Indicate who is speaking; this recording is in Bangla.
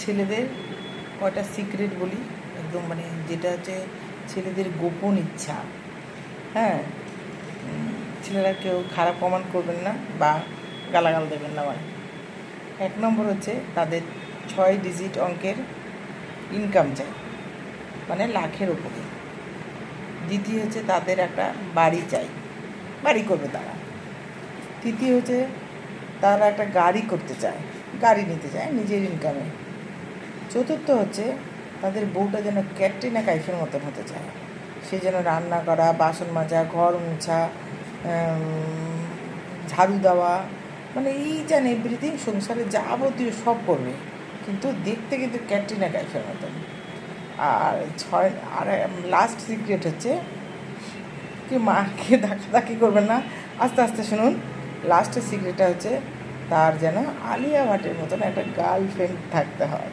Speaker 1: ছেলেদের কয়টা সিক্রেট বলি, একদম মানে যেটা হচ্ছে ছেলেদের গোপন ইচ্ছা। হ্যাঁ, ছেলেরা কেউ খারাপ কমেন্ট করবেন না বা গালাগাল দেবেন না। মানে 1 নম্বর হচ্ছে তাদের 6 ডিজিট অঙ্কের ইনকাম চাই, মানে লাখের ওপরে। দ্বিতীয় হচ্ছে তাদের একটা বাড়ি চাই, বাড়ি করবে তারা। তৃতীয় হচ্ছে তারা একটা গাড়ি করতে চায়, গাড়ি নিতে চায় নিজের ইনকামে। চতুর্থ হচ্ছে তাদের বউটা যেন ক্যাটরিনা কাইফের মতন হতে চায়, সে যেন রান্না করা, বাসন মাজা, ঘর মোছা, ঝাড়ু দেওয়া, মানে ইচ অ্যান্ড এভরিথিং, সংসারে যাবতীয় সব করবে, কিন্তু দেখতে কিন্তু ক্যাটরিনা কাইফের মতন। আর লাস্ট সিক্রেট হচ্ছে কি, মাকে ধাক্কাধাক্কি করবেন না, আস্তে আস্তে শুনুন। লাস্টের সিক্রেটটা হচ্ছে তার যেন আলিয়া ভাটের মতন একটা গার্লফ্রেন্ড থাকতে হয়।